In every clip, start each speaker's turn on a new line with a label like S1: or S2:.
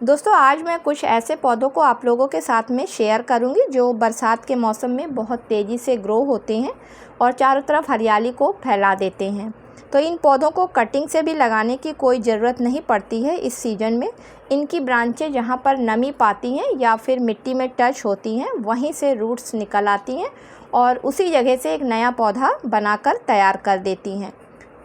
S1: दोस्तों आज मैं कुछ ऐसे पौधों को आप लोगों के साथ में शेयर करूंगी जो बरसात के मौसम में बहुत तेज़ी से ग्रो होते हैं और चारों तरफ हरियाली को फैला देते हैं। तो इन पौधों को कटिंग से भी लगाने की कोई ज़रूरत नहीं पड़ती है इस सीज़न में। इनकी ब्रांचें जहां पर नमी पाती हैं या फिर मिट्टी में टच होती हैं वहीं से रूट्स निकल आती हैं और उसी जगह से एक नया पौधा बनाकर तैयार कर देती हैं।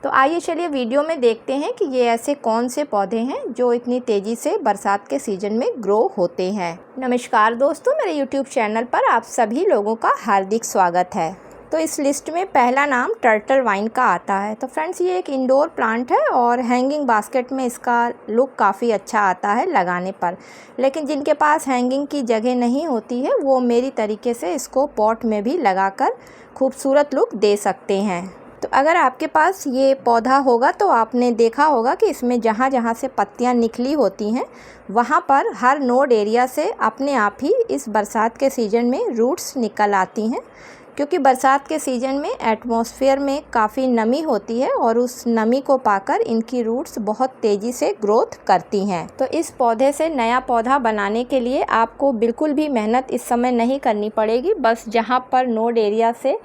S1: तो आइए चलिए वीडियो में देखते हैं कि ये ऐसे कौन से पौधे हैं जो इतनी तेज़ी से बरसात के सीज़न में ग्रो होते हैं। नमस्कार दोस्तों, मेरे यूट्यूब चैनल पर आप सभी लोगों का हार्दिक स्वागत है। तो इस लिस्ट में पहला नाम टर्टल वाइन का आता है। तो फ्रेंड्स ये एक इंडोर प्लांट है और हैंगिंग बास्केट में इसका लुक काफ़ी अच्छा आता है लगाने पर। लेकिन जिनके पास हैंगिंग की जगह नहीं होती है वो मेरी तरीके से इसको पॉट में भी लगाकर खूबसूरत लुक दे सकते हैं। तो अगर आपके पास ये पौधा होगा तो आपने देखा होगा कि इसमें जहाँ जहाँ से पत्तियाँ निकली होती हैं वहाँ पर हर नोड एरिया से अपने आप ही इस बरसात के सीज़न में रूट्स निकल आती हैं, क्योंकि बरसात के सीज़न में एटमॉस्फेयर में काफ़ी नमी होती है और उस नमी को पाकर इनकी रूट्स बहुत तेज़ी से ग्रोथ करती हैं। तो इस पौधे से नया पौधा बनाने के लिए आपको बिल्कुल भी मेहनत इस समय नहीं करनी पड़ेगी। बस जहाँ पर नोड एरिया से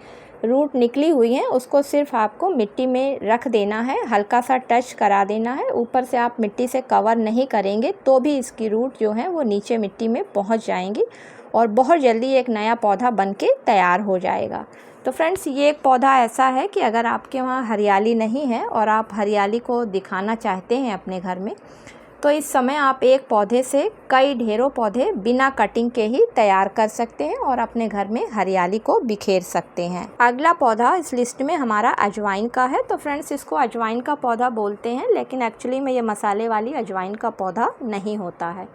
S1: रूट निकली हुई हैं उसको सिर्फ आपको मिट्टी में रख देना है, हल्का सा टच करा देना है। ऊपर से आप मिट्टी से कवर नहीं करेंगे तो भी इसकी रूट जो है वो नीचे मिट्टी में पहुंच जाएंगी और बहुत जल्दी एक नया पौधा बनके तैयार हो जाएगा। तो फ्रेंड्स ये एक पौधा ऐसा है कि अगर आपके वहाँ हरियाली नहीं है और आप हरियाली को दिखाना चाहते हैं अपने घर में, तो इस समय आप एक पौधे से कई ढेरों पौधे बिना कटिंग के ही तैयार कर सकते हैं और अपने घर में हरियाली को बिखेर सकते हैं। अगला पौधा इस लिस्ट में हमारा अजवाइन का है। तो फ्रेंड्स इसको अजवाइन का पौधा बोलते हैं, लेकिन एक्चुअली में ये मसाले वाली अजवाइन का पौधा नहीं होता है।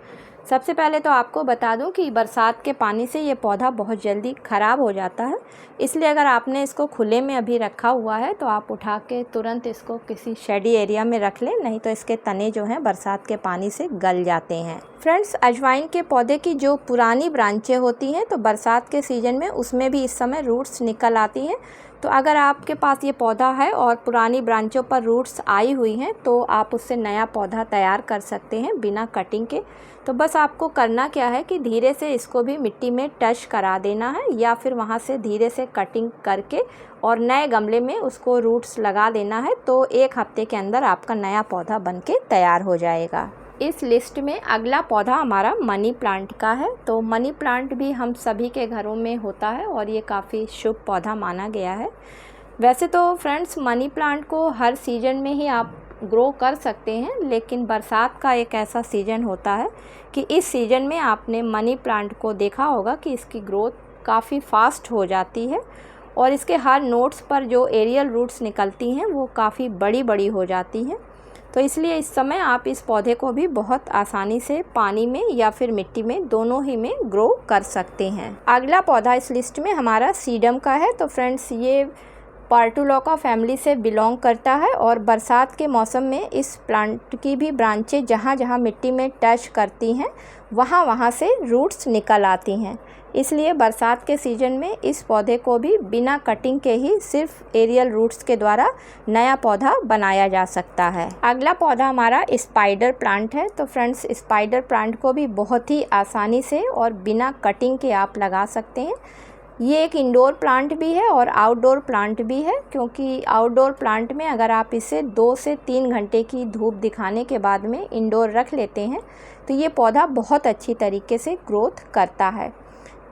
S1: सबसे पहले तो आपको बता दूं कि बरसात के पानी से ये पौधा बहुत जल्दी ख़राब हो जाता है, इसलिए अगर आपने इसको खुले में अभी रखा हुआ है तो आप उठा के तुरंत इसको किसी शेडी एरिया में रख लें, नहीं तो इसके तने जो हैं बरसात के पानी से गल जाते हैं। फ्रेंड्स अजवाइन के पौधे की जो पुरानी ब्रांचें होती हैं तो बरसात के सीज़न में उसमें भी इस समय रूट्स निकल आती हैं। तो अगर आपके पास ये पौधा है और पुरानी ब्रांचों पर रूट्स आई हुई हैं तो आप उससे नया पौधा तैयार कर सकते हैं बिना कटिंग के। तो बस आपको करना क्या है कि धीरे से इसको भी मिट्टी में टच करा देना है या फिर वहाँ से धीरे से कटिंग करके और नए गमले में उसको रूट्स लगा देना है। तो एक हफ्ते के अंदर आपका नया पौधा बनके तैयार हो जाएगा। इस लिस्ट में अगला पौधा हमारा मनी प्लांट का है। तो मनी प्लांट भी हम सभी के घरों में होता है और ये काफ़ी शुभ पौधा माना गया है। वैसे तो फ्रेंड्स मनी प्लांट को हर सीज़न में ही आप ग्रो कर सकते हैं, लेकिन बरसात का एक ऐसा सीज़न होता है कि इस सीज़न में आपने मनी प्लांट को देखा होगा कि इसकी ग्रोथ काफ़ी फास्ट हो जाती है और इसके हर नोड्स पर जो एरियल रूट्स निकलती हैं वो काफ़ी बड़ी बड़ी हो जाती हैं। तो इसलिए इस समय आप इस पौधे को भी बहुत आसानी से पानी में या फिर मिट्टी में दोनों ही में ग्रो कर सकते हैं। अगला पौधा इस लिस्ट में हमारा सीडम का है। तो फ्रेंड्स ये पार्टुलोका फैमिली से बिलोंग करता है और बरसात के मौसम में इस प्लांट की भी ब्रांचें जहाँ जहाँ मिट्टी में टच करती हैं वहाँ वहाँ से रूट्स निकल आती हैं। इसलिए बरसात के सीज़न में इस पौधे को भी बिना कटिंग के ही सिर्फ एरियल रूट्स के द्वारा नया पौधा बनाया जा सकता है। अगला पौधा हमारा स्पाइडर प्लांट है। तो फ्रेंड्स स्पाइडर प्लांट को भी बहुत ही आसानी से और बिना कटिंग के आप लगा सकते हैं। ये एक इंडोर प्लांट भी है और आउटडोर प्लांट भी है, क्योंकि आउटडोर प्लांट में अगर आप इसे 2 से 3 घंटे की धूप दिखाने के बाद में इंडोर रख लेते हैं तो ये पौधा बहुत अच्छी तरीके से ग्रोथ करता है।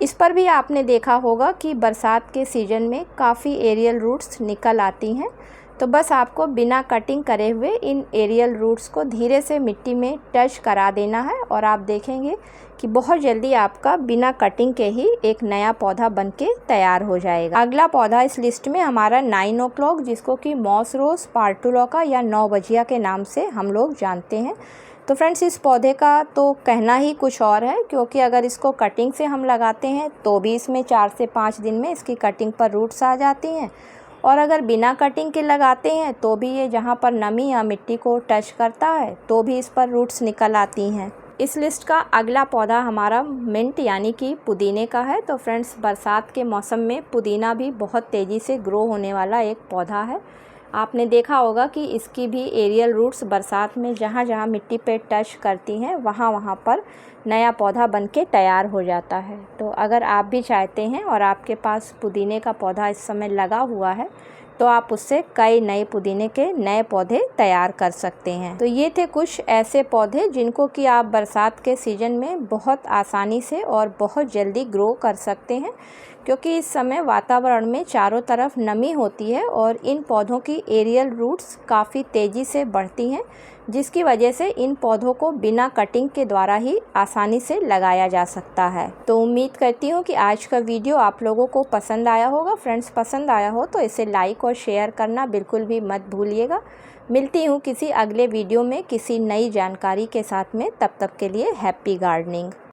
S1: इस पर भी आपने देखा होगा कि बरसात के सीज़न में काफ़ी एरियल रूट्स निकल आती हैं। तो बस आपको बिना कटिंग करे हुए इन एरियल रूट्स को धीरे से मिट्टी में टच करा देना है और आप देखेंगे कि बहुत जल्दी आपका बिना कटिंग के ही एक नया पौधा बनके तैयार हो जाएगा। अगला पौधा इस लिस्ट में हमारा 9 o'clock, जिसको कि मॉस रोज पार्टुलोका या 9 बजिया के नाम से हम लोग जानते हैं। तो फ्रेंड्स इस पौधे का तो कहना ही कुछ और है, क्योंकि अगर इसको कटिंग से हम लगाते हैं तो भी इसमें 4 से 5 दिन में इसकी कटिंग पर रूट्स आ जाती हैं और अगर बिना कटिंग के लगाते हैं तो भी ये जहाँ पर नमी या मिट्टी को टच करता है तो भी इस पर रूट्स निकल आती हैं। इस लिस्ट का अगला पौधा हमारा मिंट यानी कि पुदीने का है। तो फ्रेंड्स बरसात के मौसम में पुदीना भी बहुत तेज़ी से ग्रो होने वाला एक पौधा है। आपने देखा होगा कि इसकी भी एरियल रूट्स बरसात में जहाँ जहाँ मिट्टी पे टच करती हैं वहाँ वहाँ पर नया पौधा बन के तैयार हो जाता है। तो अगर आप भी चाहते हैं और आपके पास पुदीने का पौधा इस समय लगा हुआ है तो आप उससे कई नए पुदीने के नए पौधे तैयार कर सकते हैं। तो ये थे कुछ ऐसे पौधे जिनको कि आप बरसात के सीज़न में बहुत आसानी से और बहुत जल्दी ग्रो कर सकते हैं, क्योंकि इस समय वातावरण में चारों तरफ नमी होती है और इन पौधों की एरियल रूट्स काफ़ी तेज़ी से बढ़ती हैं, जिसकी वजह से इन पौधों को बिना कटिंग के द्वारा ही आसानी से लगाया जा सकता है। तो उम्मीद करती हूँ कि आज का वीडियो आप लोगों को पसंद आया होगा। फ्रेंड्स, पसंद आया हो तो इसे लाइक और शेयर करना बिल्कुल भी मत भूलिएगा। मिलती हूँ किसी अगले वीडियो में किसी नई जानकारी के साथ में। तब तक के लिए हैप्पी गार्डनिंग।